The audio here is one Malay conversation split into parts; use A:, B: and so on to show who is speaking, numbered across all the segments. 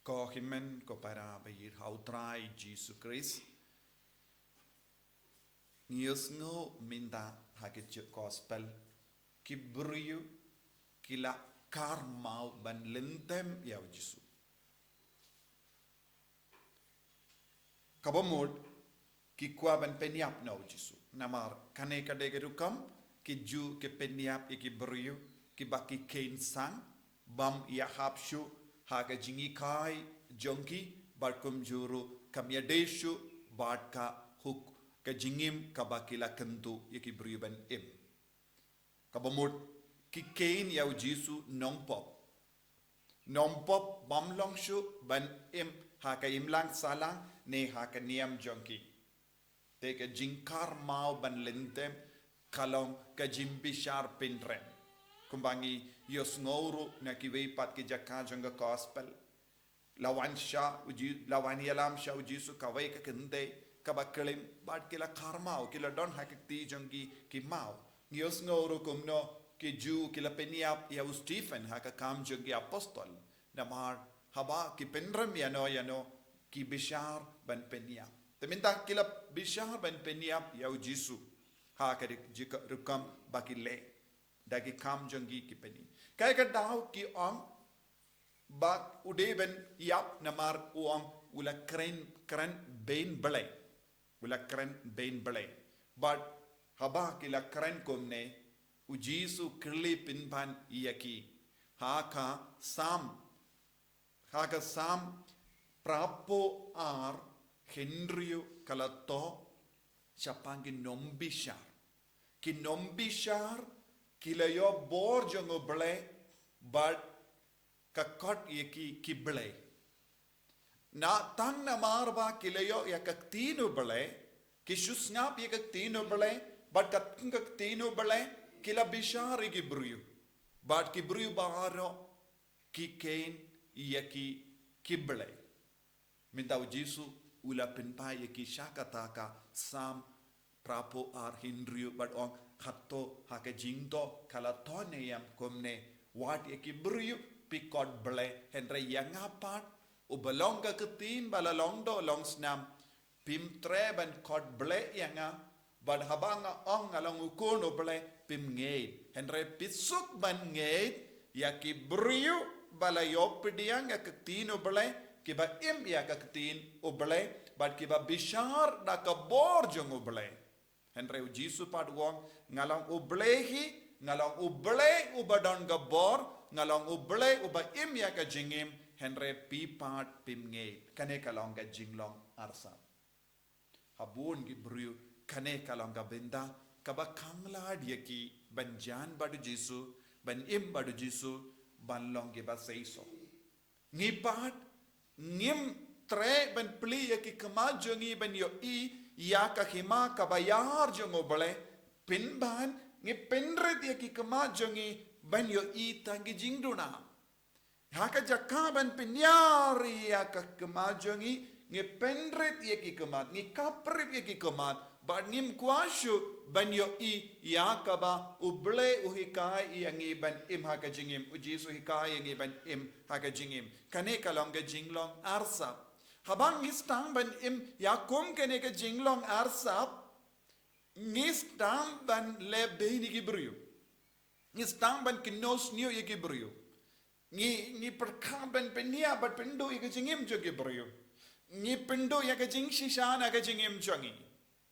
A: Kohimen ko para bayir hautrai Jesus Christ. Nius ngo minda hakit gospel kibriyu kila karmau ban lentem ya Jesus. Kabamod kikwa ban penyap na Jesus. Namar kane kadegerukam kiju ke penyap ikibriyu kibaki kain sang bam ya hapshu haga jingi kai jonki barkum juru kamyadeshu badka huk ka jingim kabakila kentu ikibriyu ban im. Kabamod ki kain ya jisu nongpop bam longshu ban im haka imlang salang ne haka niam jonki te ka jingkar mau ban lentem kalong ka jimbishar pinrem kumbangi yos ngoro na kiwei pat ki jaka jonga gospel lawan yalam sha ujisu kawai ka kende kabakalim bat kila karmau kila don hakti jongi ki mau yos ngoro kumno ki ju kila peniap ya Stephen haka kam jongi apostol namar haba ki pinrem yano ki bishar ban peniap teminta kila bishar ban peniap ya ujisu haka jika rukam bakile dagi kam jongi ki peni kaya ka daw ki ong bak ude ben yap namar uong ula kren bein belai ula kren bein belai but haba kila kren komne ujisu kirli pinpan iyaki haka sam prapo ar Henryu kalato siapang ki nombishar kila yo bor jongo ble but kakot yeki kible na tang na marba kila yo ya kaktino ble ki shusngap ya kaktino ble but kaktino ble kila bishar gibryu but kibryu baro ki kain yeki kible mintaw jisu ula pinpa yeki shakataka sam prapo ar Henryu but on hatto haka jingto kala tone yam komne wat ekibryu pikot ble henre yangapat ubalong ka ketin balalong do long snam pim treban kot ble yanga bad habanga ong along ukono ble pim ngeit henre pisuk ban ngeit yakibryu balayopdiang ketin ble kiba im ya ketin ble bad kiba bishar da kabor jong ble henre jisu pad wong ngalang ublehi ngalang uble ubadon gabor ngalang uble uba im ya ka jingim henre pi pat pimnge kane kalong ga jinglong arsa habun gi bru kane kalong ga benda kaba kangla diaki banjan badu jisu ban im badu jisu ban long gi ba seiso ngi pat ngim tre ban pli ya ki kama jongi ban yo i ya ka hima ka bayar jongo bole pinban ngi penret ya ki kama jongi ban yo i tangi jingduna haka jakka ban pinyari ya ka kama jongi ngi penret ya ki kama ngi kaprip ya ki kama ban ngim kwashu ban yo i ya ka ba uble uhikai yangi ban im haka jingim ujisu hikai yangi ban im haka jingim kane kalonga jinglong arsa habang ngistang ban im yakum kene ke jinglong arsap ngistang ban lebe ni gibryu ngistang ban kinos niyo ye gibryu ngi perkaban penia bat pendo ye jingim jo gibryu ngi pendo ye jing shishana ke jingim jongi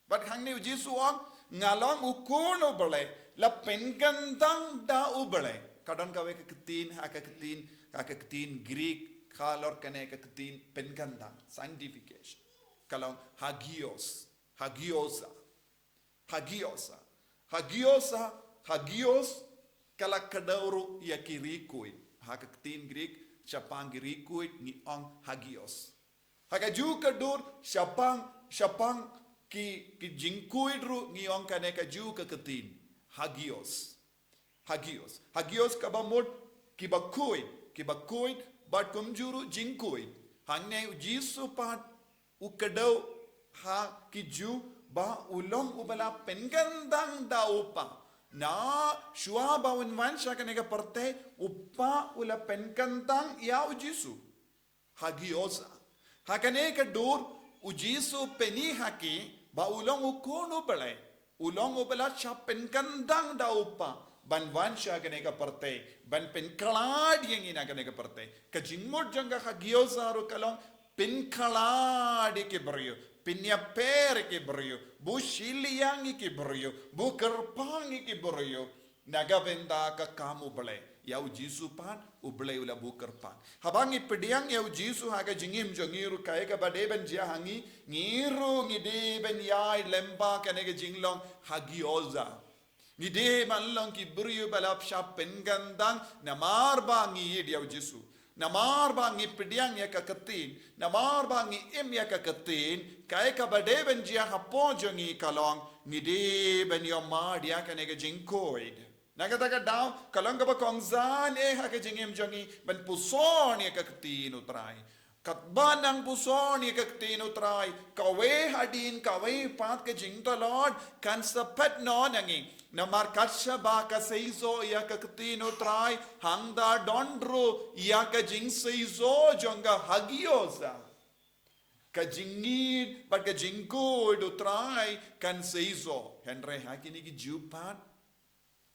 A: bat hangne jisu ang ngalong ukono bole la pengandang da ubele kadang kawe ke ketin haka ketin Greek kalor kene ketin penkandang sanctification kalau hagios kala kadauru ya kirikuit haka ketin Greek siapang kirikuit ni ang hagios haka ju kadur siapang ki jingkuit ru ni ang kene ka ju ka ketin hagios kabamod kibakuit but kumjuru jingkui hangne jisu pat ukadau ha kiju ba ulong ubala pengandang da upa na shua ba unwan shaka nega parte upa ula penkantang ya jisu hagiosa. Hakane ka dur ujisu peni haki ba ulong ukono bale. Ulong ubala siya penkandang daupa. Banwan siya gane ka parte. Ban penkalad yang ina gane ka parte. Kajingmod jangga hagiosa ro kalong penkalad ke brio. Pinya per ke brio. Bu shiliang ke brio. Bu kerpang ke brio. Nagavenda ka kamu bale. Yau Jisu pan ublay ula bukar pan. Habang ipediang yau Jisu haga jingim jo ngiru kaya ka badeben jia hangi ngiru ngideben yai lemba kanega jinglong hagi oza. Ngide manlong ki buriu balap sha pengandang namar bangi yau Jisu. Namar bangi pediang ya ka ketin. Namar bangi im ya ka ketin. Kaya ka badeben jia hapo jo ngi kalong ngideben yo ma dia kanega jingkoid. Nagataga daw, kalangga ba kongzan haka jingim jangi ban puson ya kaktin utray. Katban ang puson ya kaktin utray. Kawe hadin kawe pat ka jing talod kan sapet no nangi. Namar katsya ba ka seizo ya kaktin utray. Hangda dondro ya ka jing seizo jonga hagiosa. Ka jingid pat ka jingko utray kan seizo. Henry hakini ki jupat.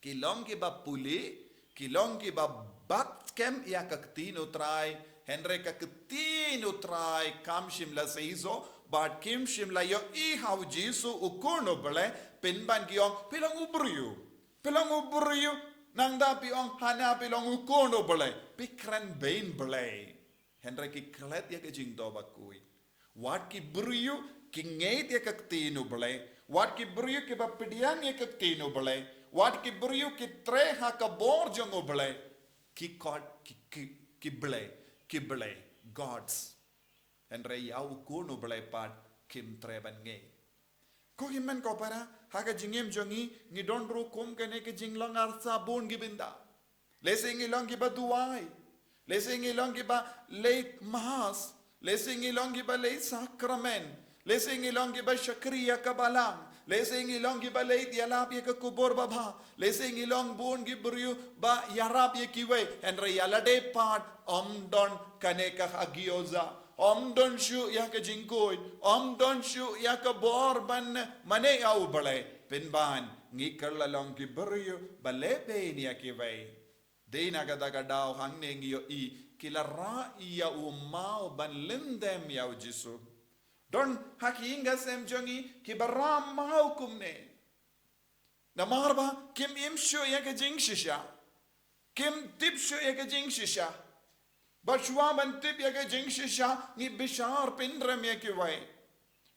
A: Kilong ki ba puli, kilong ki ba batkem ya kaktino try, Henry kaktino try kam shimla seizo, but kim shimla yo I how Jisu ukurno bale, pinban kiong pilang ubriyo, nang da piong hana pilang ukurno bale, pikran bain bale, Henry ki klet ya kajing do bakui, what ki briyo, ki ngait ya kaktino bale, what ki briyo ki ba pidiang ya kaktino bale, Wat ki brio ki tre ha ka borjong oble ki god ki ble gods and re yau kuno ble pat kim tre ban nge ko himen ko para ha ka jingem jongi ni don ru kum kene ke jinglong ar sabun gi binda lesing ilong gi ba duai lesing ilong gi ba late mass lesing ilong gi ba late sacrament lesing ilong gi ba shakriya kabalang lesing ilong gi balay dialap ye ka kubor baba lesing ilong bun gi buriu ba yarap ye kiwe and re yalade part don kane ka agioza don shu ya ka jingkoy don shu ya ka bor ban mane au balay pinban ngi kerlalong gi buriu bale be ni ya kiwe de na ga daga daw hang ne ngi yo I kilara iya umau ban lindem ya Jisu Don hakinga sem jongi ki baram mahukum ne. Namarba kim imshu ya ka jingshisha. Kim tipshu ya ka jingshisha. Bashwa ban tip ya ka jingshisha ni bishar pindram ya ki way.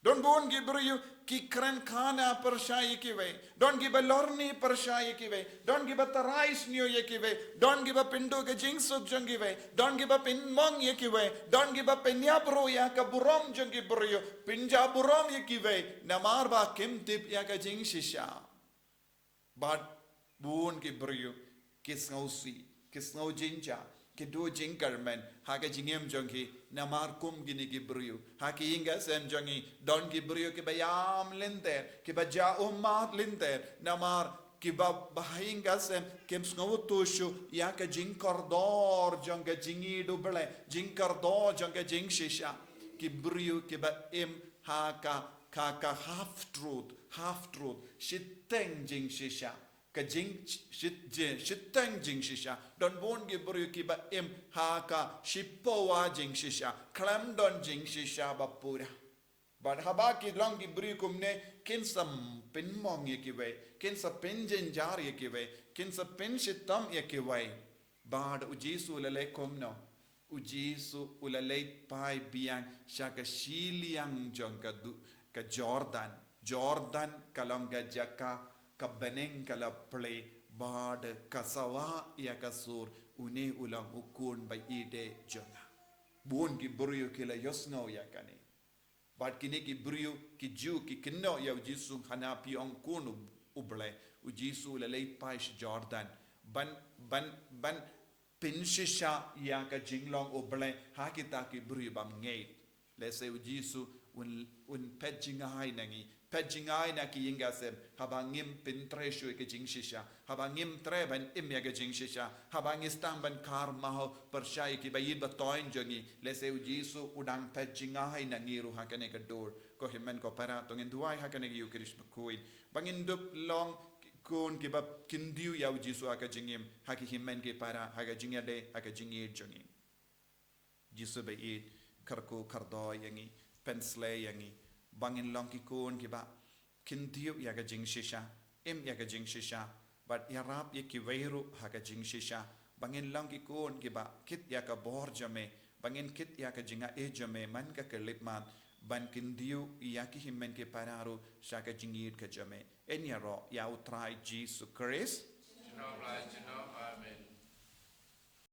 A: Don bon gi briyu ki kran khana pershayi ki way. Don gi balorni pershayi ki way. Don gi batarais niyo ya ki way. Don gi ba pindo ka jingsuk jongi way. Don gi ba pinmong ya ki way. Don gi ba penyabro ya ka burom jongi briyu. Pinja burom ya ki way. Namar ba kim tip ya ka jingshisha. But bon gi briyu kis ngau jinja. Kido jingkarmen haka jingem jongi namar kum gini gibriu haki inga sem jongi don gibriu ki bayam linter ki baja ummat linter namar ki bahinga sem kem snowtushu yaka jingkordor jonga jingi duble jingkordor jonga jingshisha gibriu ki ba im haka kaka half truth shiteng jingshisha ka jing shiteng jing shisha don bon gi buru ki ba im ha ka shipowa jing shisha klam don jing shisha ba pura but haba ki long gi buru kumne kin sam pin mong ye ki we kin sa pin jin jar ye ki we kin sa pin shitam ye ki we bad ujisu lele komno ujisu ulale pai biang shaka shiliang jong ka Jordan kalonga jaka kabeneng kala play bad kasawa ya kasur une ulang ukun by ide jonga bun ki buriu kila yosno ya kane bad kini ki buriu ki ju ki kinno ya Jisu hana pi on kunu uble u Jisu le late paish Jordan ban pinshisha ya ka jinglong uble hakita ki buriu bam ngate let's say u Jisu un pejinga hai nangi pejingai na ki ingasem habangim pintreshu ke jingshisha habangim treban imya ke jingshisha habangistang ban karma persyai ki bayid batoin jongi leseu jisu udang pejingai na ngiru hakane ke dor ko himen ko para tongin duai hakane yu krish bakuin bangin dup long kun ki bab kindiu yaw jisu aka jingim haki himen ki para haka jingade haka jingir jongi jisu bayid karku kardo yangi pensle yangi bangin long ki kun ki ba kindiu yaga jingshisha im yaga jingshisha but yarap yaki vairu haka jingshisha bangin long ki kun ki ba kit yaka borjame bangin kit yaka jinga ejame man ka kelipman ban kindiu yaki himen ke pararu shaka jingir ka jame en yaro ya utrai Jesus Christ
B: Amen.